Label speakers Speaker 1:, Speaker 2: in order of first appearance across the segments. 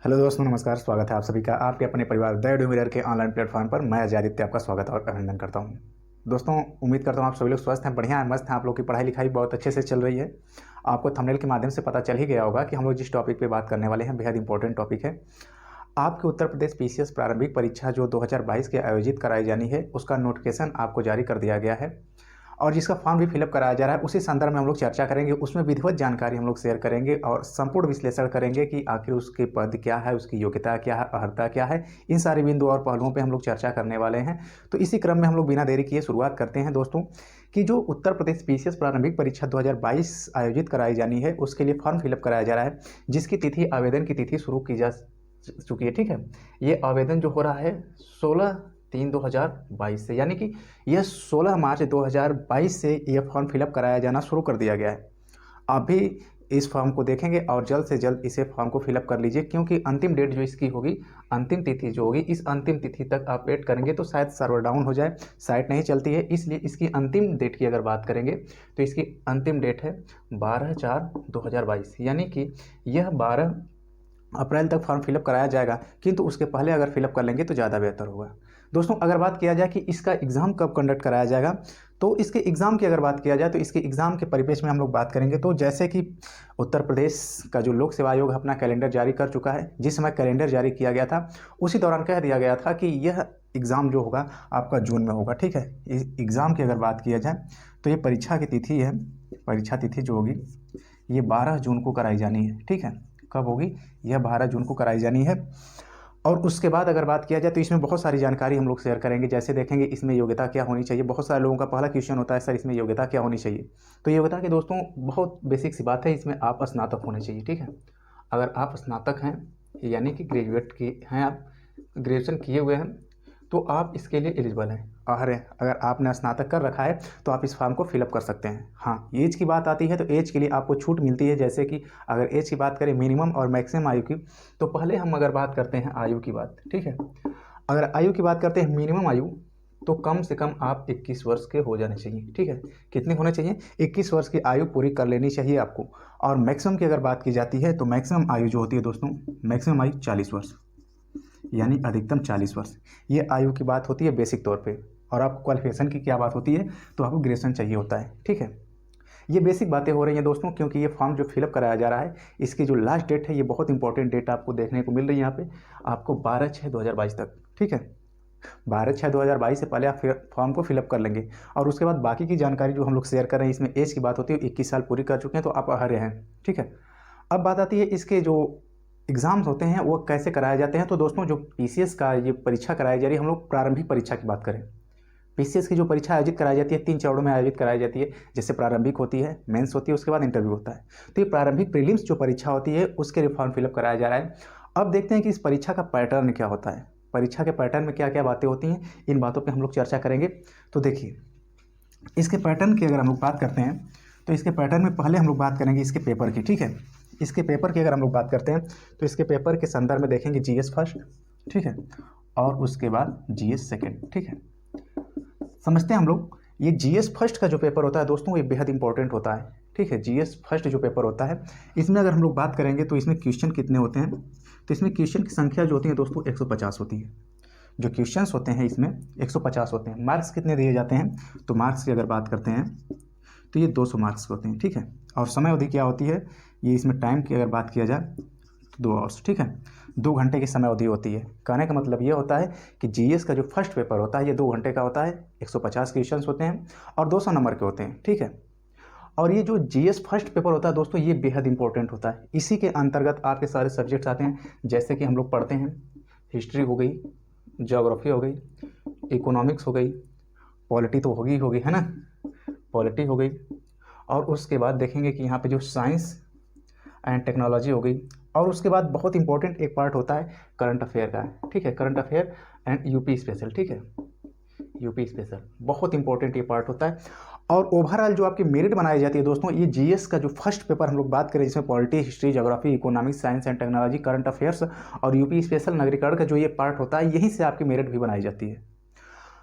Speaker 1: Hello दोस्तों, नमस्कार। स्वागत है आप सभी का आपके अपने परिवार द एडू मिरर के ऑनलाइन प्लेटफॉर्म पर। मैं अजय आदित्य आपका स्वागत और अभिनंदन करता हूं। दोस्तों, उम्मीद करता हूं आप सभी लोग स्वस्थ हैं, बढ़िया हैं, मस्त हैं। आप लोग की पढ़ाई लिखाई बहुत अच्छे से चल रही है। आपको थंबनेल के माध्यम से पता चल ही गया होगा कि हम लोग जिस टॉपिक पे बात करने वाले हैं बेहद इंपॉर्टेंट टॉपिक है। आपके उत्तर प्रदेश पीसीएस प्रारंभिक परीक्षा जो 2022 के आयोजित कराई जानी है, उसका नोटिफिकेशन आपको जारी कर दिया गया है और जिसका फॉर्म भी फिलअप कराया जा रहा है। उसी संदर्भ में हम लोग चर्चा करेंगे, उसमें विधिवत जानकारी हम लोग शेयर करेंगे और संपूर्ण विश्लेषण करेंगे कि आखिर उसके पद क्या है, उसकी योग्यता क्या है, अर्हता क्या है। इन सारे बिंदु और पहलुओं पे हम लोग चर्चा करने वाले हैं। तो इसी क्रम में हम लोग बिना देरी किए शुरुआत करते हैं दोस्तों, कि जो उत्तर प्रदेश पीसीएस प्रारंभिक परीक्षा 2022 आयोजित कराई जानी है, उसके लिए फॉर्म फिलअप कराया जा रहा है, जिसकी तिथि आवेदन की तिथि शुरू की जा चुकी है। ठीक है, ये आवेदन जो हो रहा है 16/3/2022 से, यानी कि यह 16 मार्च 2022 से यह फॉर्म फिलअप कराया जाना शुरू कर दिया गया है। आप भी इस फॉर्म को देखेंगे और जल्द से जल्द इसे फॉर्म को फिलअप कर लीजिए, क्योंकि अंतिम डेट जो इसकी होगी, अंतिम तिथि जो होगी, इस अंतिम तिथि तक आप वेट करेंगे तो शायद सर्वर डाउन हो जाए, साइट नहीं चलती है। इसलिए इसकी अंतिम डेट की अगर बात करेंगे तो इसकी अंतिम डेट है 12/4/2022, यानी कि यह 12 अप्रैल तक फॉर्म फिलअप कराया जाएगा, किंतु उसके पहले अगर फिलअप कर लेंगे तो ज़्यादा बेहतर होगा। दोस्तों, अगर बात किया जाए कि इसका एग्ज़ाम कब कंडक्ट कराया जाएगा, तो इसके एग्ज़ाम की अगर बात किया जाए तो इसके एग्ज़ाम के परिप्रेक्ष्य में हम लोग बात करेंगे। तो जैसे कि उत्तर प्रदेश का जो लोक सेवा आयोग अपना कैलेंडर जारी कर चुका है, जिस समय कैलेंडर जारी किया गया था उसी दौरान कह दिया गया था कि यह एग्ज़ाम जो होगा आपका जून में होगा। ठीक है, इस एग्ज़ाम की अगर बात किया जाए तो ये परीक्षा की तिथि है, परीक्षा तिथि जो होगी ये 12 जून को कराई जानी है। ठीक है, कब होगी? यह 12 जून को कराई जानी है। और उसके बाद अगर बात किया जाए तो इसमें बहुत सारी जानकारी हम लोग शेयर करेंगे। जैसे देखेंगे इसमें योग्यता क्या होनी चाहिए। बहुत सारे लोगों का पहला क्वेश्चन होता है, सर इसमें योग्यता क्या होनी चाहिए। तो योग्यता के दोस्तों बहुत बेसिक सी बात है, इसमें आप स्नातक होने चाहिए। ठीक है, अगर आप स्नातक हैं यानी कि ग्रेजुएट की हैं, आप ग्रेजुएशन किए हुए हैं, तो आप इसके लिए एलिजिबल हैं। और अगर आपने स्नातक कर रखा है तो आप इस फॉर्म को फिलअप कर सकते हैं। हाँ, एज की बात आती है तो एज के लिए आपको छूट मिलती है। जैसे कि अगर एज की बात करें मिनिमम और मैक्सिमम आयु की, तो पहले हम अगर बात करते हैं आयु की बात। ठीक है, अगर आयु की बात करते हैं मिनिमम आयु, तो कम से कम आप 21 वर्ष के हो जाने चाहिए। ठीक है, कितने होने चाहिए? 21 वर्ष की आयु पूरी कर लेनी चाहिए आपको। और मैक्सिमम की अगर बात की जाती है तो मैक्सिमम आयु जो होती है दोस्तों, मैक्सिमम आयु 40 वर्ष, यानी अधिकतम 40 वर्ष। ये आयु की बात होती है बेसिक तौर पे। और आपको क्वालिफिकेशन की क्या बात होती है, तो आपको ग्रेजुएशन चाहिए होता है। ठीक है, ये बेसिक बातें हो रही हैं दोस्तों, क्योंकि ये फॉर्म जो फिलअप कराया जा रहा है इसकी जो लास्ट डेट है, ये बहुत इंपॉर्टेंट डेट आपको देखने को मिल रही है यहाँ पे, आपको 12/6/2022 तक। ठीक है, 12/6/2022 से पहले आप फॉर्म को फिलअप कर लेंगे। और उसके बाद बाकी की जानकारी जो हम लोग शेयर कर रहे हैं, इसमें एज की बात होती है, 21 साल पूरी कर चुके हैं तो आप अर्ह हैं। ठीक है, अब बात आती है इसके जो एग्ज़ाम्स होते हैं वो कैसे कराए जाते हैं। तो दोस्तों, जो पीसीएस का ये परीक्षा कराई जा रही है, हम लोग प्रारंभिक परीक्षा की बात करें, पीसीएस की जो परीक्षा आयोजित कराई जाती है 3 चरणों में आयोजित कराई जाती है। जैसे प्रारंभिक होती है, मेंस होती है, उसके बाद इंटरव्यू होता है। तो ये प्रारंभिक प्रीलिम्स जो परीक्षा होती है उसके लिए फॉर्म फिलअप कराया जा रहा है। अब देखते हैं कि इस परीक्षा का पैटर्न क्या होता है, परीक्षा के पैटर्न में क्या क्या बातें होती हैं, इन बातों पर हम लोग चर्चा करेंगे। तो देखिए, इसके पैटर्न की अगर हम लोग बात करते हैं तो इसके पैटर्न में पहले हम लोग बात करेंगे इसके पेपर की। ठीक है, इसके पेपर की अगर हम लोग बात करते हैं तो इसके पेपर के संदर्भ में देखेंगे जीएस फर्स्ट, ठीक है, और उसके बाद जीएस सेकंड। ठीक है, समझते हैं हम लोग। ये जीएस फर्स्ट का जो पेपर होता है दोस्तों, ये बेहद इंपॉर्टेंट होता है। ठीक है, जीएस फर्स्ट जो पेपर होता है, इसमें अगर हम लोग बात करेंगे तो इसमें क्वेश्चन कितने होते हैं, तो इसमें क्वेश्चन की संख्या जो होती है दोस्तों 150 होती है। जो क्वेश्चंस होते हैं इसमें 150 होते हैं। मार्क्स कितने दिए जाते हैं, तो मार्क्स की अगर बात करते हैं तो ये 200 मार्क्स होते हैं। ठीक है, और समय अवधि क्या होती है, ये इसमें टाइम की अगर बात किया जाए तो 2 आवर्स। ठीक है, 2 घंटे की समय अवधि होती है। कहने का मतलब ये होता है कि जीएस का जो फर्स्ट पेपर होता है ये 2 घंटे का होता है, 150 क्वेश्चन होते हैं और 200 नंबर के होते हैं। ठीक है, और ये जो जीएस फर्स्ट पेपर होता है दोस्तों, ये बेहद इंपॉर्टेंट होता है। इसी के अंतर्गत आपके सारे सब्जेक्ट्स आते हैं, जैसे कि हम लोग पढ़ते हैं हिस्ट्री हो गई, ज्योग्राफी हो गई, इकोनॉमिक्स हो गई, पॉलिटी तो होगी है ना, पॉलिटी हो गई। और उसके बाद देखेंगे कि यहाँ पे जो साइंस एंड टेक्नोलॉजी हो गई। और उसके बाद बहुत इंपॉर्टेंट एक पार्ट होता है करंट अफेयर का। ठीक है, current affair and UP special. ठीक है, यूपी स्पेशल बहुत इंपॉर्टेंट ये पार्ट होता है। और ओवरऑल जो आपकी मेरिट बनाई जाती है दोस्तों, ये जीएस का जो फर्स्ट पेपर हम लोग बात करें, जिसमें polity, history, geography, economics, science and technology, current affairs और यूपी स्पेशल नगरीकरण का जो ये पार्ट होता है, यहीं से आपकी मेरिट भी बनाई जाती है।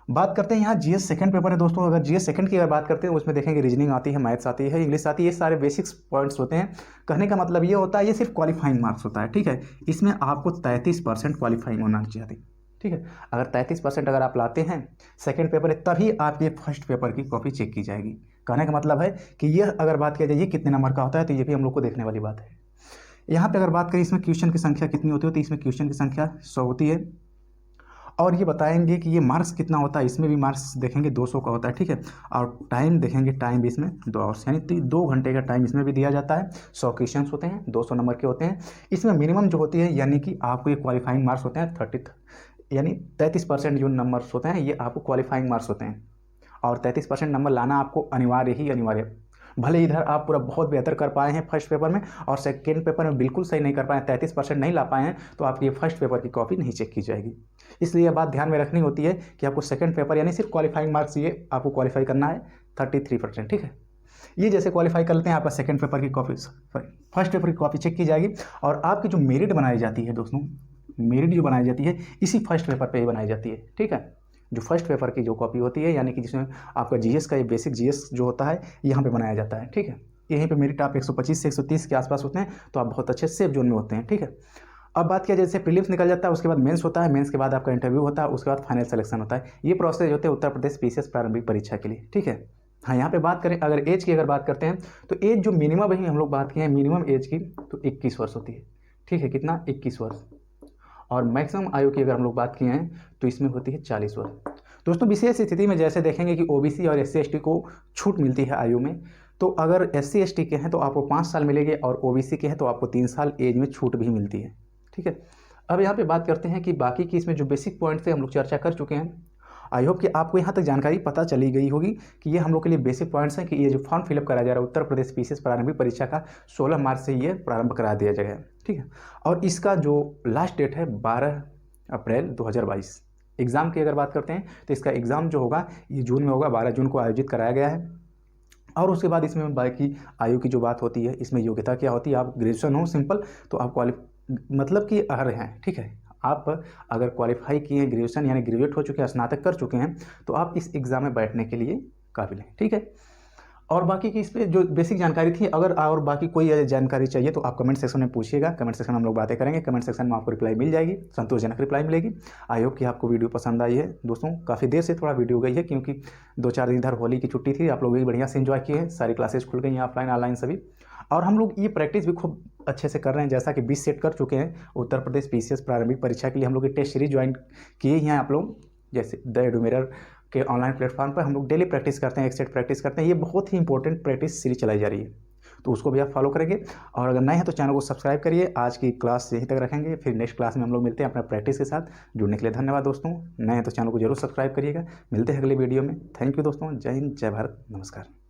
Speaker 1: बात करते हैं यहाँ जीएस सेकंड पेपर है दोस्तों। अगर जीएस सेकंड की अगर बात करते हैं उसमें देखेंगे रीजनिंग आती है, मैथ्स आती है, इंग्लिश आती है, ये सारे बेसिक्स पॉइंट्स होते हैं। कहने का मतलब ये होता है ये सिर्फ क्वालिफाइंग मार्क्स होता है, ठीक है। इसमें आपको 33% क्वालिफाइंग होना चाहिए, ठीक है। अगर 33% अगर आप लाते हैं सेकंड पेपर है तभी आपके फर्स्ट पेपर की कॉपी चेक की जाएगी। कहने का मतलब है कि यह अगर बात किया जाए ये कितने नंबर का होता है तो ये भी हम लोग को देखने वाली बात है। यहाँ पे अगर बात करें इसमें क्वेश्चन की संख्या कितनी होती है तो इसमें क्वेश्चन की संख्या 100 होती है। और ये बताएंगे कि ये मार्क्स कितना होता है, इसमें भी मार्क्स देखेंगे 200 का होता है, ठीक है। और टाइम देखेंगे, टाइम भी इसमें 2 आवर्स यानी 2 घंटे का टाइम इसमें भी दिया जाता है। 100 क्वेश्चन होते हैं, 200 नंबर के होते हैं। इसमें मिनिमम जो होती है यानी कि आपको ये क्वालिफाइंग मार्क्स होते हैं 30 यानी 33% जो नंबर्स होते हैं ये आपको क्वालिफाइंग मार्क्स होते हैं। और 33% नंबर लाना आपको अनिवार्य। भले इधर आप पूरा बहुत बेहतर कर पाए हैं फर्स्ट पेपर में और सेकेंड पेपर में बिल्कुल सही नहीं कर पाए, 33% नहीं ला पाए हैं तो आपकी फर्स्ट पेपर की कॉपी नहीं चेक की जाएगी। इसलिए यह बात ध्यान में रखनी होती है कि आपको सेकेंड पेपर यानी सिर्फ क्वालिफाइंग मार्क्स ये आपको क्वालिफाई करना है 33%, ठीक है। ये जैसे क्वालिफाई कर लेते हैं आपका सेकेंड पेपर की कॉपी फर्स्ट पेपर की कॉपी चेक की जाएगी। और आपकी जो मेरिट बनाई जाती है दोस्तों, मेरिट जो बनाई जाती है इसी फर्स्ट पेपर पे ही बनाई जाती है, ठीक है। जो फर्स्ट पेपर की जो कॉपी होती है यानी कि जिसमें आपका जीएस का ये बेसिक जीएस जो होता है यहाँ पे बनाया जाता है, ठीक है। यहीं पे मेरिट आप 125 से 130 के आसपास होते हैं तो आप बहुत अच्छे सेफ जोन में होते हैं, ठीक है। अब बात किया जैसे प्रीलिम्स निकल जाता है, उसके बाद मेंस होता है, मेंस के बाद आपका इंटरव्यू होता है, उसके बाद फाइनल सिलेक्शन होता है। ये प्रोसेस होते हैं उत्तर प्रदेश पीसीएस प्रारंभिक परीक्षा के लिए, ठीक है। हाँ, यहाँ पे बात करें अगर एज की अगर बात करते हैं तो एज जो मिनिमम है हम लोग बात किए हैं मिनिमम एज की तो 21 वर्ष होती है, ठीक है। कितना? 21 वर्ष। और मैक्सिमम आयु की अगर हम लोग बात किए हैं तो इसमें होती है 40 वर्ष। दोस्तों विशेष स्थिति में जैसे देखेंगे कि ओबीसी और एससी एसटी को छूट मिलती है आयु में, तो अगर एससी एसटी के हैं तो आपको 5 साल मिलेंगे और ओबीसी के हैं तो आपको 3 साल एज में छूट भी मिलती है, ठीक है। अब यहाँ पे बात करते हैं कि बाकी की इसमें जो बेसिक पॉइंट्स थे हम लोग चर्चा कर चुके हैं। आई होप कि आपको यहाँ तक जानकारी पता चली गई होगी कि ये हम लोग के लिए बेसिक पॉइंट्स हैं कि ये जो फॉर्म फिलअप कराया जा रहा है उत्तर प्रदेश पीसीएस प्रारंभिक परीक्षा का 16 मार्च से ये प्रारंभ करा दिया जाएगा, ठीक है। और इसका जो लास्ट डेट है 12 अप्रैल 2022। एग्ज़ाम की अगर बात करते हैं तो इसका एग्ज़ाम जो होगा ये जून में होगा, 12 जून को आयोजित कराया गया है। और उसके बाद इसमें बाकी आयु की जो बात होती है इसमें योग्यता क्या होती है, आप ग्रेजुएशन हो सिंपल तो आप मतलब कि अर्ह हैं, ठीक है। आप अगर क्वालिफाई किए हैं ग्रेजुएशन यानी ग्रेजुएट हो चुके हैं, स्नातक कर चुके हैं तो आप इस एग्ज़ाम में बैठने के लिए काबिल हैं, ठीक है। और बाकी की इस पर जो बेसिक जानकारी थी अगर और बाकी कोई जानकारी चाहिए तो आप कमेंट सेक्शन में पूछिएगा। कमेंट सेक्शन में हम लोग बातें करेंगे, कमेंट सेक्शन में आपको रिप्लाई मिल जाएगी, संतोषजनक रिप्लाई मिलेगी। आई होप कि आपको वीडियो पसंद आई है। दोस्तों काफ़ी देर से थोड़ा वीडियो गई है क्योंकि 2-4 दिन इधर होली की छुट्टी थी, आप लोग भी बढ़िया से एंजॉय किए हैं, सारी क्लासेस खुल गई हैं ऑफलाइन ऑनलाइन सभी। और हम लोग ये प्रैक्टिस भी खूब अच्छे से कर रहे हैं, जैसा कि 20 सेट कर चुके हैं उत्तर प्रदेश पीसीएस प्रारंभिक परीक्षा के लिए। हम लोग टेस्ट सीरीज ज्वाइन किए हैं आप लोग, जैसे द एडुमिरर के ऑनलाइन प्लेटफॉर्म पर हम लोग डेली प्रैक्टिस करते हैं, एक सेट प्रैक्टिस करते हैं। ये बहुत ही इंपॉर्टेंट प्रैक्टिस सीरीज चलाई जा रही है तो उसको भी आप फॉलो करेंगे। और अगर नए हैं तो चैनल को सब्सक्राइब करिए। आज की क्लास यहीं तक रखेंगे, फिर नेक्स्ट क्लास में हम लोग मिलते हैं अपना प्रैक्टिस के साथ। जुड़ने के लिए धन्यवाद दोस्तों। नए हैं तो चैनल को जरूर सब्सक्राइब करिएगा। मिलते हैं अगले वीडियो में। थैंक यू दोस्तों। जय हिंद, जय भारत, नमस्कार।